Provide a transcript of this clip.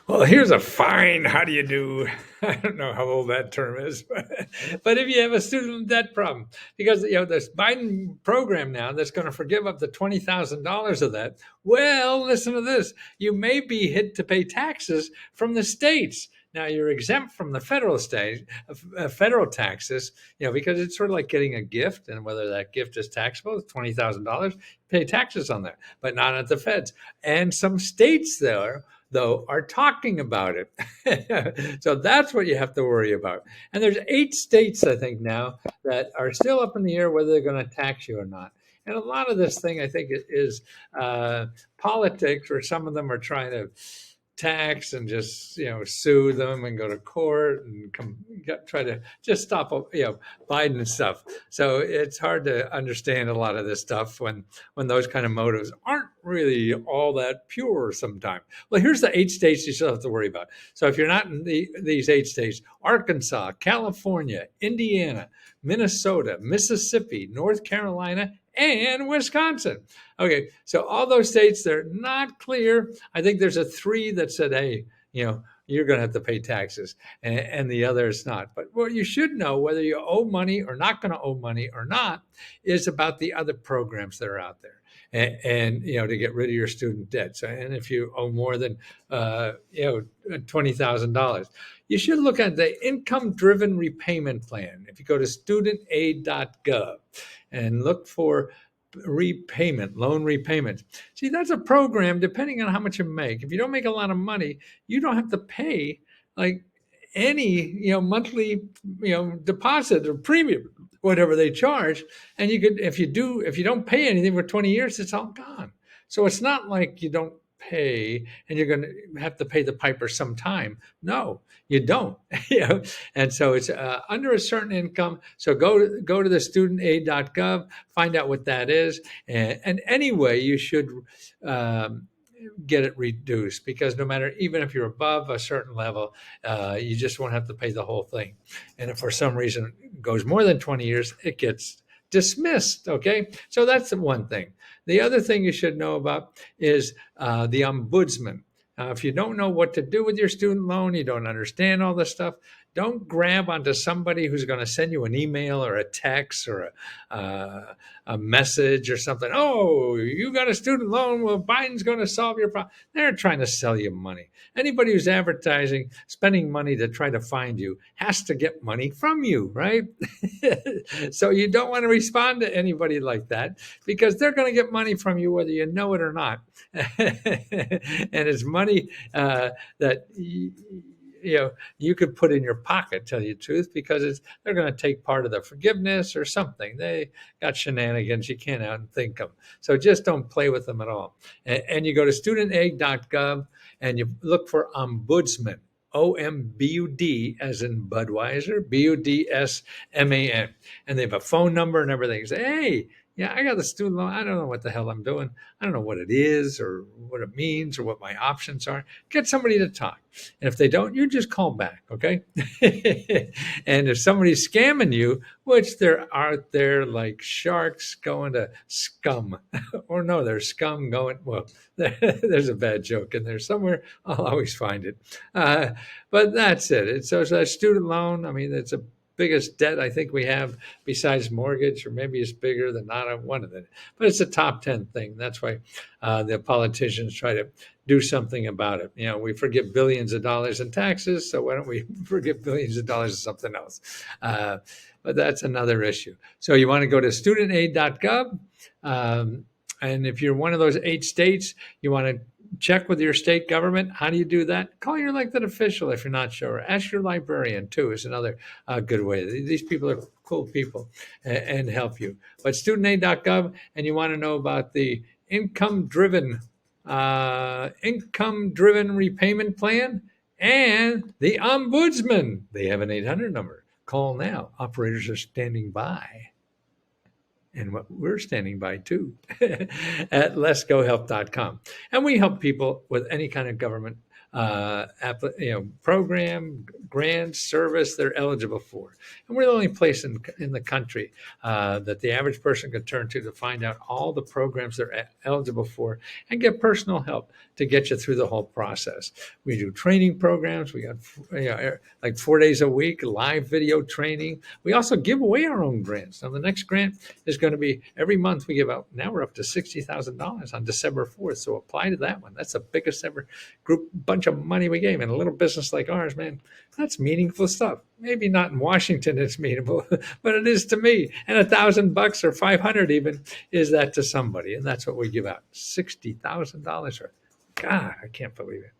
Well, here's a fine how do you do. I don't know how old that term is, but if you have a student debt problem, because this Biden program now that's going to forgive up to $20,000 of that. Well, listen to this: you may be hit to pay taxes from the states. Now you're exempt from the federal taxes, because it's sort of like getting a gift, and whether that gift is taxable, $20,000, pay taxes on that, but not at the feds. And some states there though are talking about it. So that's what you have to worry about. And there's 8 states, I think, now that are still up in the air whether they're going to tax you or not. And a lot of this thing, I think, is politics, where some of them are trying to tax and just sue them and go to court and try to just stop Biden stuff. So it's hard to understand a lot of this stuff when those kind of motives aren't really all that pure sometimes. Well, here's the 8 states you still have to worry about. So if you're not in these 8 states: Arkansas, California, Indiana, Minnesota, Mississippi, North Carolina, and Wisconsin. Okay, so all those states, they're not clear. I think there's a 3 that said, hey, you're going to have to pay taxes, and the others not. But what you should know, whether you owe money or not going to owe money or not, is about the other programs that are out there. And to get rid of your student debt. So, and if you owe more than $20,000, you should look at the income-driven repayment plan. If you go to studentaid.gov and look for loan repayment. See, that's a program, depending on how much you make. If you don't make a lot of money, you don't have to pay like any monthly deposit or premium, whatever they charge. And you could, if you don't pay anything for 20 years, it's all gone. So it's not like you don't pay and you're going to have to pay the piper sometime. No, you don't. And so it's under a certain income. So go to the studentaid.gov, find out what that is, and anyway, you should get it reduced, because no matter, even if you're above a certain level, you just won't have to pay the whole thing. And if for some reason it goes more than 20 years, it gets dismissed. Okay, so that's the one thing. The other thing you should know about is the ombudsman. If you don't know what to do with your student loan, you don't understand all this stuff, don't grab onto somebody who's going to send you an email or a text or a message or something. Oh, you got a student loan? Well, Biden's going to solve your problem. They're trying to sell you money. Anybody who's advertising, spending money to try to find you, has to get money from you, right? So you don't want to respond to anybody like that, because they're going to get money from you whether you know it or not. And it's money that you could put in your pocket, tell you the truth, because they're going to take part of the forgiveness or something. They got shenanigans you can't out and think of. So just don't play with them at all. And you go to studentaid.gov and you look for ombudsman. OMBUD, as in Budweiser, BUDSMAN. And they have a phone number and everything. Say, hey, yeah, I got the student loan. I don't know what the hell I'm doing. I don't know what it is or what it means or what my options are. Get somebody to talk. And if they don't, you just call back, okay? And if somebody's scamming you, which there are like sharks going to scum, or no, there's scum going, well, there's a bad joke in there somewhere. I'll always find it. But that's it. So that student loan, I mean, it's a biggest debt I think we have besides mortgage, or maybe it's bigger than not one of them. But it's a top 10 thing. That's why the politicians try to do something about it. We forgive billions of dollars in taxes, so why don't we forgive billions of dollars of something else? But that's another issue. So you want to go to studentaid.gov. And if you're one of those 8 states, you want to check with your state government. How do you do that? Call your elected official if you're not sure. Ask your librarian too is another good way. These people are cool people and help you. But studentaid.gov, and you want to know about the income-driven repayment plan and the ombudsman. They have an 800 number. Call now. Operators are standing by. And we're standing by too at letsgohelp.com. And we help people with any kind of government program, grant, service they're eligible for. And we're the only place in the country that the average person could turn to find out all the programs they're eligible for and get personal help to get you through the whole process. We do training programs. We got like 4 days a week, live video training. We also give away our own grants. Now, the next grant is going to be every month we give out. Now we're up to $60,000 on December 4th. So apply to that one. That's the biggest ever group bunch of money we gave. In a little business like ours, man, that's meaningful stuff. Maybe not in Washington it's meaningful, but it is to me. And $1,000 or 500 even is that to somebody. And that's what we give out. $60,000. God, I can't believe it.